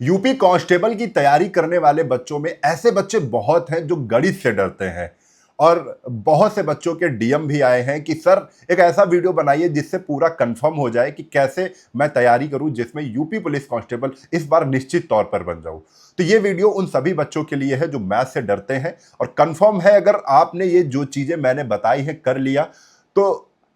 UP constable की तैयारी करने वाले बच्चों में ऐसे बच्चे बहुत हैं जो गणित से डरते हैं। और बहुत से बच्चों के डीएम भी आए हैं कि सर एक ऐसा वीडियो बनाइए जिससे पूरा कंफर्म हो जाए कि कैसे मैं तैयारी करूं जिसमें यूपी पुलिस कांस्टेबल इस बार निश्चित तौर पर बन जाऊं। तो ये वीडियो उन सभी बच्चों के लिए है जो मैथ से डरते हैं। और कंफर्म है अगर आपने ये जो चीजें मैंने बताई हैं कर लिया तो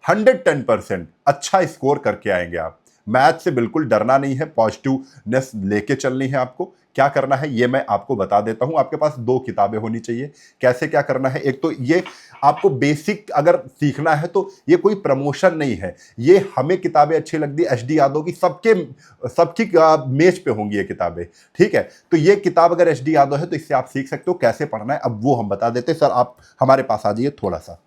110% अच्छा स्कोर करके आएंगे आप। मैथ से बिल्कुल डरना नहीं है, पॉजिटिवनेस लेके चलनी है। आपको क्या करना है ये मैं आपको बता देता हूं। आपके पास 2 किताबें होनी चाहिए। कैसे क्या करना है, एक तो ये आपको बेसिक अगर सीखना है तो ये कोई प्रमोशन नहीं है, ये हमें किताबें अच्छी लगती है एचडी यादव की, सबकी मेज पे होंगी ये किताबें। ठीक है, तो ये किताब अगर एचडी यादव है तो इससे आप सीख सकते हो कैसे पढ़ना है। अब वो हम बता देते हैं। सर आप हमारे पास आ जाइए थोड़ा सा।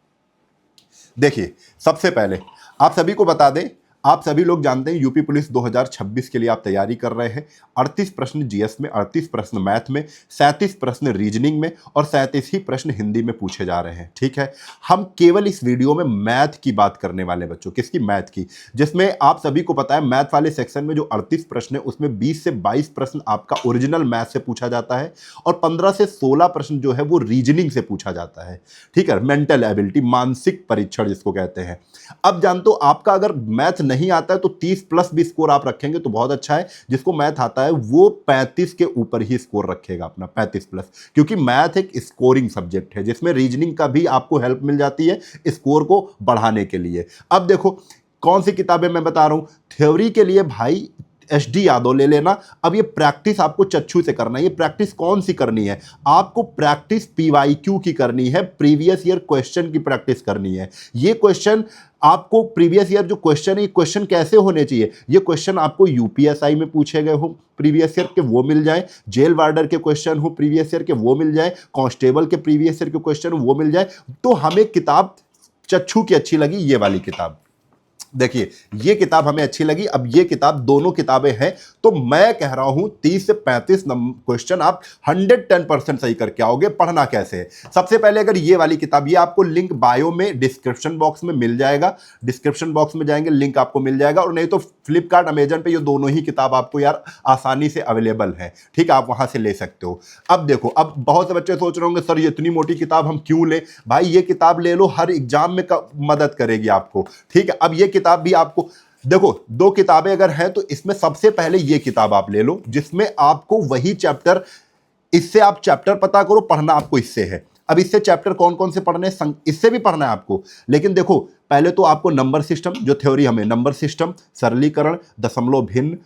देखिए, सबसे पहले आप सभी को बता दें, आप सभी लोग जानते हैं यूपी पुलिस 2026 के लिए आप तैयारी कर रहे हैं। 38 प्रश्न जीएस में, 38 प्रश्न मैथ में, 37 प्रश्न रीजनिंग में और 37 ही प्रश्न हिंदी में पूछे जा रहे हैं। ठीक है, हम केवल इस वीडियो में मैथ की बात करने वाले बच्चों, किसकी, मैथ की, जिसमें आप सभी को पता है मैथ वाले सेक्शन में जो 38 प्रश्न है उसमें 20 से 22 प्रश्न आपका ओरिजिनल मैथ से पूछा जाता है और 15 से 16 प्रश्न जो है वो रीजनिंग से पूछा जाता है। ठीक है, मेंटल एबिलिटी, मानसिक परीक्षण जिसको कहते हैं। अब जानते हो आपका अगर मैथ नहीं आता है तो 30 प्लस भी स्कोर आप रखेंगे तो बहुत अच्छा है। जिसको मैथ आता है वो 35 के ऊपर ही स्कोर रखेगा अपना, 35 प्लस, क्योंकि मैथ एक स्कोरिंग सब्जेक्ट है जिसमें रीजनिंग का भी आपको हेल्प मिल जाती है स्कोर को बढ़ाने के लिए। अब देखो कौन सी किताबें मैं बता रहा हूं थ्योरी के लिए, भाई एचडी यादव ले लेना। अब ये प्रैक्टिस आपको चच्छू से करना है। ये प्रैक्टिस कौन सी करनी है, आपको प्रैक्टिस पीवाईक्यू की करनी है, प्रीवियस ईयर क्वेश्चन की प्रैक्टिस करनी है। ये क्वेश्चन आपको प्रीवियस ईयर जो क्वेश्चन है, ये क्वेश्चन कैसे होने चाहिए, ये क्वेश्चन आपको यूपीएसआई में पूछे गए हो प्रीवियस ईयर के वो मिल जाए, जेल वार्डर के क्वेश्चन हो प्रीवियस ईयर के वो मिल जाए, कांस्टेबल के प्रीवियस ईयर के क्वेश्चन वो मिल जाए। तो हमें किताब चच्छू की अच्छी लगी ये वाली किताब। देखिए ये किताब हमें अच्छी लगी। अब ये किताब, दोनों किताबें हैं तो मैं कह रहा हूं 30 से 35 क्वेश्चन आप 110% सही करके आओगे। पढ़ना कैसे है, सबसे पहले अगर ये वाली किताब, ये आपको लिंक बायो में डिस्क्रिप्शन बॉक्स में मिल जाएगा, डिस्क्रिप्शन बॉक्स में जाएंगे लिंक आपको मिल जाएगा, और नहीं तो फ्लिपकार्ट अमेजन पे ये दोनों ही किताब आपको यार आसानी से अवेलेबल है। ठीक है, आप वहां से ले सकते हो। अब देखो, अब बहुत से बच्चे सोच रहे होंगे सर ये इतनी मोटी किताब हम क्यों लें। भाई ये किताब ले लो, हर एग्जाम में मदद करेगी आपको। ठीक है, अब ये किताब भी आपको, देखो 2 किताबें अगर हैं तो इसमें सबसे पहले ये किताब आप ले लो जिसमें आपको वही चैप्टर, इससे आप चैप्टर पता करो, पढ़ना आपको इससे है। अब इससे चैप्टर कौन कौन से पढ़ने, इससे भी पढ़ना है आपको। लेकिन देखो पहले तो आपको नंबर सिस्टम, जो थ्योरी हमें नंबर सिस्टम, सरलीकरण, दशमलव भिन्न,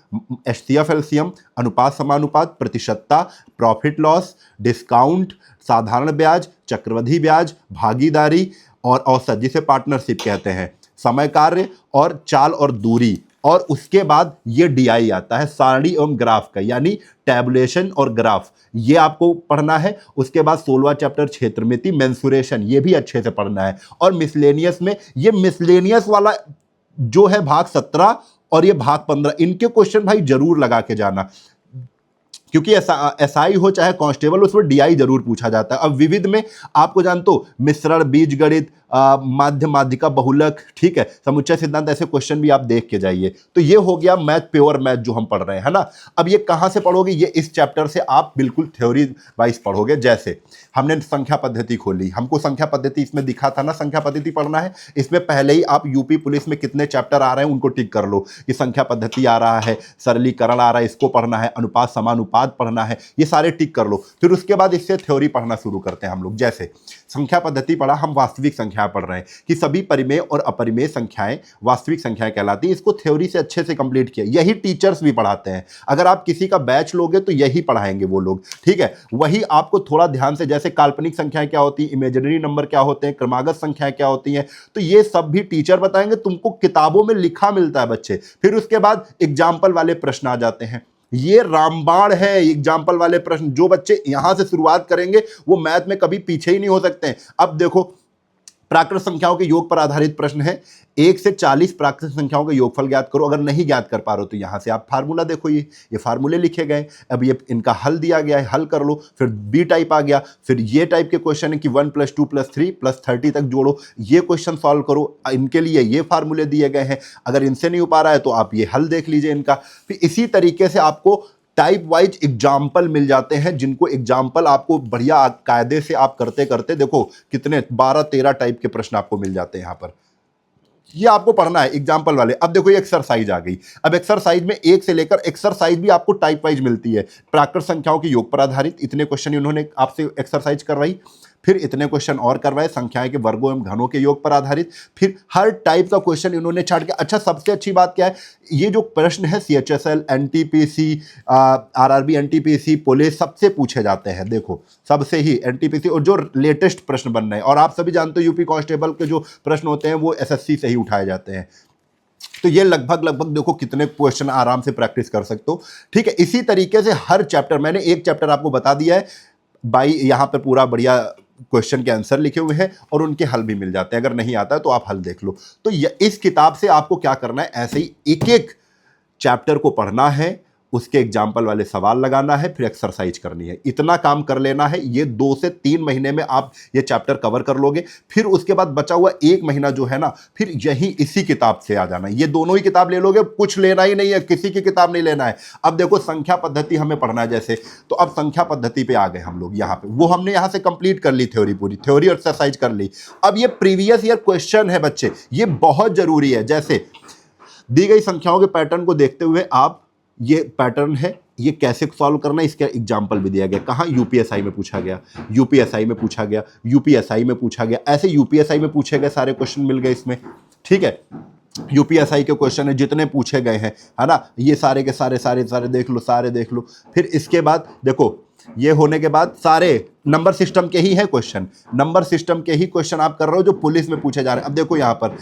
एचसीएफ एलसीएम, अनुपात समानुपात, प्रतिशतता, प्रॉफिट लॉस, डिस्काउंट, साधारण ब्याज, चक्रवृद्धि ब्याज, भागीदारी और औसत जिसे पार्टनरशिप कहते हैं, समय कार्य और चाल और दूरी, और उसके बाद ये डीआई आता है सारणी एवं ग्राफ का, यानी टैबुलेशन और ग्राफ, ये आपको पढ़ना है। उसके बाद 16वां चैप्टर क्षेत्रमिति, मेंसुरेशन, ये भी अच्छे से पढ़ना है। और मिसलेनियस में, ये मिसलेनियस वाला जो है भाग 17 और ये भाग 15, इनके क्वेश्चन भाई जरूर लगा के जाना, क्योंकि एसआई हो चाहे कांस्टेबल, उसमें डीआई जरूर पूछा जाता है। अब विविध में आपको जानते हो मिश्रण, बीजगणित, माध्य माध्यिका, बहुलक, ठीक है, समुच्चय सिद्धांत, ऐसे क्वेश्चन भी आप देख के जाइए। तो ये हो गया मैथ, प्योर मैथ जो हम पढ़ रहे हैं, है ना। अब ये कहां से पढ़ोगे, ये इस चैप्टर से आप बिल्कुल थ्योरी वाइज पढ़ोगे। जैसे हमने संख्या पद्धति खोली, हमको संख्या पद्धति इसमें दिखा था ना, संख्या पद्धति पढ़ना है। इसमें पहले ही आप यूपी पुलिस में कितने चैप्टर आ रहे हैं उनको टिक कर लो कि संख्या पद्धति आ रहा है, सरलीकरण आ रहा है, इसको पढ़ना है, अनुपात समानुपात पढ़ना है, ये सारे टिक कर लो। फिर उसके बाद इससे थ्योरी पढ़ना शुरू करते हैं हम लोग। जैसे संख्या पद्धति पढ़ा, हम वास्तविक संख्या पढ़ रहे हैं कि सभी परिमेय और अपरिमेय संख्याएं वास्तविक संख्याएं कहलाती हैं। इसको थ्योरी से अच्छे से कंप्लीट किया, यही टीचर्स भी पढ़ाते हैं। अगर आप किसी का बैच लोगे तो यही पढ़ाएंगे वो लोग। ठीक है, वही आपको थोड़ा ध्यान से, जैसे काल्पनिक संख्याएं क्या होती हैं, इमेजिनरी नंबर क्या होते हैं, क्रमागत संख्याएं क्या होती हैं, तो ये सब भी टीचर बताएंगे, तुमको किताबों में लिखा मिलता है बच्चे। फिर उसके बाद एग्जाम्पल वाले प्रश्न आ जाते हैं। ये रामबाण है एग्जाम्पल वाले प्रश्न, जो बच्चे यहां से शुरुआत करेंगे वो मैथ में कभी पीछे ही नहीं हो सकते हैं। अब देखो प्राकृत संख्याओं के योग पर आधारित प्रश्न है, 1 से 40 प्राकृत संख्याओं का योगफल ज्ञात करो। अगर नहीं ज्ञात कर पा रहे हो तो यहां से आप फार्मूला देखो, ये फार्मूले लिखे गए। अब ये इनका हल दिया गया है, हल कर लो। फिर बी टाइप आ गया, फिर ये टाइप के क्वेश्चन है कि 1 + 2 + 3 + 30 तक जोड़ो, ये क्वेश्चन सॉल्व करो। इनके लिए ये फार्मूले दिए गए हैं। अगर इनसे नहीं हो पा रहा है तो आप ये हल देख लीजिए इनका। फिर इसी तरीके से आपको टाइप वाइज एग्जाम्पल मिल जाते हैं, जिनको एग्जाम्पल आपको बढ़िया कायदे से आप करते करते देखो कितने 12-13 टाइप के प्रश्न आपको मिल जाते हैं यहां पर। ये आपको पढ़ना है एग्जाम्पल वाले। अब देखो ये एक्सरसाइज आ गई। अब एक्सरसाइज में 1 से लेकर एक्सरसाइज भी आपको टाइप वाइज मिलती है। प्राकृत संख्याओं के योग पर आधारित इतने क्वेश्चन इन्होंने आपसे एक्सरसाइज करवाई, फिर इतने क्वेश्चन और करवाए संख्याएं के वर्गों एवं घनों के योग पर आधारित, फिर हर टाइप का क्वेश्चन इन्होंने छाट के। अच्छा, सबसे अच्छी बात क्या है, ये जो प्रश्न है CHSL, NTPC, RRB, NTPC, police, सबसे पूछे जाते हैं। देखो सबसे ही एनटीपीसी, और जो लेटेस्ट प्रश्न बन रहे हैं, और आप सभी जानते हो यूपी कांस्टेबल के जो प्रश्न होते हैं वो एसएससी से ही उठाए जाते हैं। तो ये लगभग देखो कितने क्वेश्चन आराम से प्रैक्टिस कर सकते हो। ठीक है, इसी तरीके से हर चैप्टर, मैंने एक चैप्टर आपको बता दिया है भाई, यहां पर पूरा बढ़िया क्वेश्चन के आंसर लिखे हुए हैं और उनके हल भी मिल जाते हैं। अगर नहीं आता है तो आप हल देख लो। तो इस किताब से आपको क्या करना है, ऐसे ही एक एक चैप्टर को पढ़ना है, उसके एग्जाम्पल वाले सवाल लगाना है, फिर एक्सरसाइज करनी है। इतना काम कर लेना है, ये 2 से 3 महीने में आप ये चैप्टर कवर कर लोगे। फिर उसके बाद बचा हुआ 1 महीना जो है ना, फिर यही इसी किताब से आ जाना है। ये दोनों ही किताब ले लोगे, कुछ लेना ही नहीं है, किसी की किताब नहीं लेना है। अब देखो संख्या पद्धति हमें पढ़ना है जैसे, तो अब संख्या पद्धति पे आ गए हम लोग। यहाँ पे वो हमने यहाँ से कंप्लीट कर ली थ्योरी, पूरी थ्योरी एक्सरसाइज कर ली। अब ये प्रीवियस ईयर क्वेश्चन है बच्चे, ये बहुत जरूरी है। जैसे दी गई संख्याओं के पैटर्न को देखते हुए आप, ये पैटर्न है, ये कैसे सॉल्व करना है, इसका एग्जाम्पल भी दिया गया। कहाँ, यूपीएसआई में पूछा गया, यूपीएसआई में पूछा गया, यूपीएसआई में पूछा गया, ऐसे यूपीएसआई में पूछे गए सारे क्वेश्चन मिल गए इसमें। ठीक है, यूपीएसआई के क्वेश्चन है जितने पूछे गए हैं, है ना, ये सारे के सारे सारे सारे देख लो, सारे देख लो। फिर इसके बाद देखो, ये होने के बाद सारे नंबर सिस्टम के ही है क्वेश्चन, नंबर सिस्टम के ही क्वेश्चन आप कर रहे हो जो पुलिस में पूछे जा रहे हैं। अब देखो यहाँ पर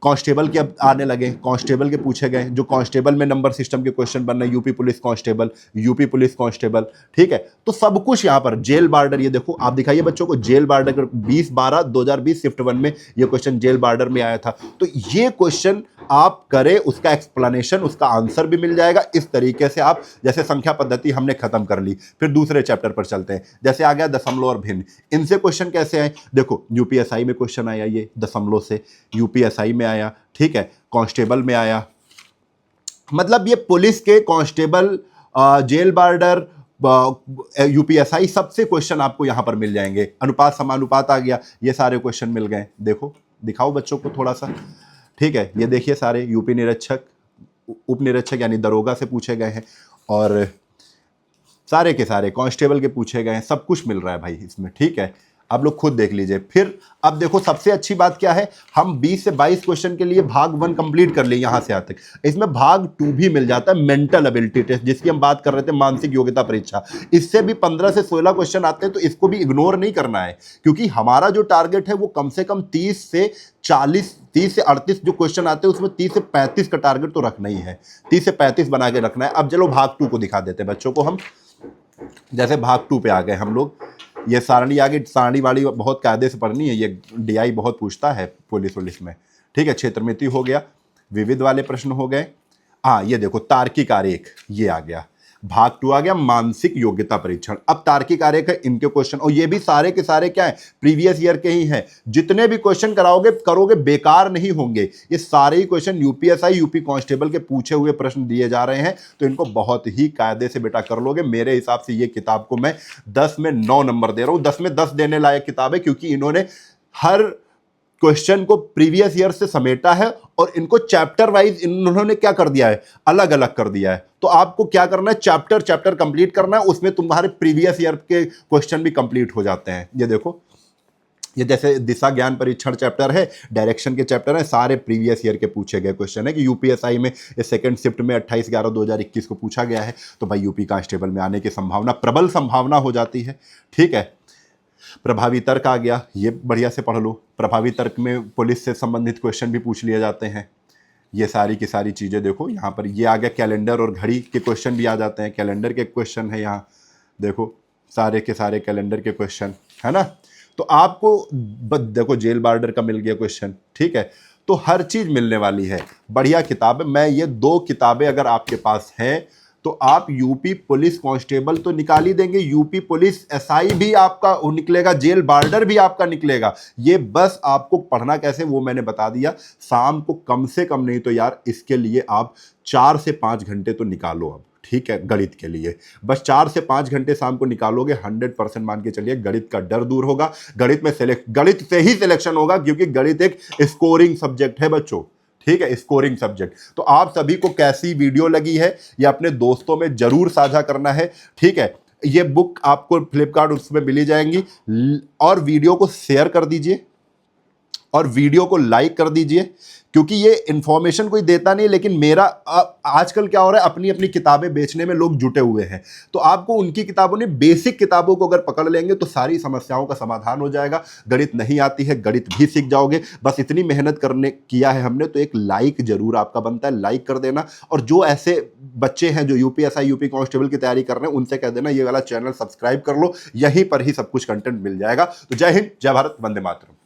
कांस्टेबल के अब आने लगे, कांस्टेबल के पूछे गए, जो कांस्टेबल में नंबर सिस्टम के क्वेश्चन बन रहे हैं, UP police constable, UP police constable. ठीक है, तो सब कुछ यहाँ पर जेल बार्डर, ये देखो आप दिखाइए बच्चों को, जेल बार्डर 20/12/2020 शिफ्ट 1 में ये क्वेश्चन जेल बार्डर में आया था। तो ये क्वेश्चन आप करें, उसका एक्सप्लेनेशन, उसका आंसर भी मिल जाएगा। इस तरीके से आप, जैसे संख्या पद्धति हमने खत्म कर ली, फिर दूसरे चैप्टर पर चलते हैं। जैसे आ गया दशमलव और भिन्न, इनसे क्वेश्चन कैसे आए, देखो यूपीएसआई में क्वेश्चन आया ये दशमलव से, यूपीएसआई में आया, ठीक है, कांस्टेबल में आया। मतलब ये पुलिस के, कांस्टेबल, जेल बार्डर, यूपीएसआई, सबसे क्वेश्चन आपको यहां पर मिल जाएंगे। अनुपात समानुपात आ गया, ये सारे क्वेश्चन मिल गए। देखो दिखाओ बच्चों को थोड़ा सा। ठीक है, ये देखिए सारे यूपी निरीक्षक, उप निरीक्षक यानी दरोगा से पूछे गए हैं, और सारे के सारे कांस्टेबल के पूछे गए हैं। सब कुछ मिल रहा है भाई इसमें। ठीक है, आप लोग खुद देख लीजिए। फिर अब देखो सबसे अच्छी बात क्या है, हम 20 से 22 क्वेश्चन के लिए भाग 1 कंप्लीट कर लिए यहां से आज तक। इसमें भाग 2 भी मिल जाता है, मेंटल एबिलिटी टेस्ट, जिसकी हम बात कर रहे थे, मानसिक योग्यता परीक्षा। इससे भी 15 से 16 क्वेश्चन आते हैं, तो इसको भी इग्नोर नहीं करना है, क्योंकि हमारा जो टारगेट है वो कम से कम 30 से 38 जो क्वेश्चन आते हैं उसमें 30 से 35 का टारगेट तो रखना ही है, 30 से 35 बना के रखना है। अब चलो भाग 2 को दिखा देते हैं बच्चों को हम। जैसे भाग 2 पे आ गए हम लोग, ये सारणी आगे, सारणी वाली बहुत कायदे से पढ़नी है, ये डीआई बहुत पूछता है पुलिस में। ठीक है, क्षेत्रमिति हो गया, विविध वाले प्रश्न हो गए। हाँ, ये देखो तार्किक आरेख, ये आ गया। भाग 2 आ गया मानसिक योग्यता परीक्षण। अब तार्किक आरेख है, इनके क्वेश्चन, और ये भी सारे के सारे क्या है, प्रीवियस ईयर के ही हैं। जितने भी क्वेश्चन करोगे बेकार नहीं होंगे। ये सारे ही क्वेश्चन यूपीएसआई, यूपी कांस्टेबल के पूछे हुए प्रश्न दिए जा रहे हैं, तो इनको बहुत ही कायदे से बेटा कर लोगे। मेरे हिसाब से ये किताब को मैं 10 में 9 नंबर दे रहा हूं। 10 में 10 देने लायक किताब है, क्योंकि इन्होंने हर क्वेश्चन को प्रीवियस ईयर से समेटा है, और इनको चैप्टर वाइज इन्होंने क्या कर दिया है, अलग अलग कर दिया है। तो आपको क्या करना है, चैप्टर कंप्लीट करना है, उसमें तुम्हारे प्रीवियस ईयर के क्वेश्चन भी कंप्लीट हो जाते हैं। ये देखो, ये जैसे दिशा ज्ञान परीक्षण चैप्टर है, डायरेक्शन के चैप्टर है, सारे प्रीवियस ईयर के पूछे गए क्वेश्चन है। कि यूपीएसआई में सेकंड शिफ्ट में 28/11/2021 को पूछा गया है, तो भाई यूपी कांस्टेबल में आने की संभावना, प्रबल संभावना हो जाती है। ठीक है, प्रभावी तर्क आ गया, ये बढ़िया से पढ़ लो। प्रभावी तर्क में पुलिस से संबंधित क्वेश्चन भी पूछ लिए जाते हैं। ये सारी की सारी चीज़ें देखो यहाँ पर। ये आ गया कैलेंडर और घड़ी के क्वेश्चन भी आ जाते हैं, कैलेंडर के क्वेश्चन है यहाँ देखो, सारे के सारे कैलेंडर के क्वेश्चन है ना। तो आपको देखो जेल बार्डर का मिल गया क्वेश्चन। ठीक है, तो हर चीज़ मिलने वाली है, बढ़िया किताब है। मैं ये 2 किताबें अगर आपके पास हैं, तो आप यूपी पुलिस कांस्टेबल तो निकाल ही देंगे, यूपी पुलिस एसआई भी आपका निकलेगा, जेल बार्डर भी आपका निकलेगा। ये बस आपको पढ़ना कैसे वो मैंने बता दिया। शाम को कम से कम नहीं तो यार इसके लिए आप 4 से 5 घंटे तो निकालो अब। ठीक है, गणित के लिए बस 4 से 5 घंटे शाम को निकालोगे, 100% मान के चलिए गणित का डर दूर होगा। गणित से ही सिलेक्शन होगा, क्योंकि गणित एक स्कोरिंग सब्जेक्ट है बच्चों, ठीक है, स्कोरिंग सब्जेक्ट। तो आप सभी को कैसी वीडियो लगी है ये अपने दोस्तों में जरूर साझा करना है, ठीक है। ये बुक आपको फ्लिपकार्ट उसमें मिली जाएंगी, और वीडियो को शेयर कर दीजिए और वीडियो को लाइक कर दीजिए, क्योंकि ये इंफॉर्मेशन कोई देता नहीं, लेकिन मेरा आजकल क्या हो रहा है, अपनी अपनी किताबें बेचने में लोग जुटे हुए हैं। तो आपको उनकी किताबों ने, बेसिक किताबों को अगर पकड़ लेंगे तो सारी समस्याओं का समाधान हो जाएगा। गणित नहीं आती है, गणित भी सीख जाओगे। बस इतनी मेहनत करने किया है हमने, तो एक लाइक जरूर आपका बनता है, लाइक कर देना। और जो ऐसे बच्चे हैं जो यूपीएसआई यूपी कांस्टेबल की तैयारी कर रहे हैं, उनसे कह देना ये वाला चैनल सब्सक्राइब कर लो, यहीं पर ही सब कुछ कंटेंट मिल जाएगा। तो जय हिंद, जय भारत, वंदे मातरम।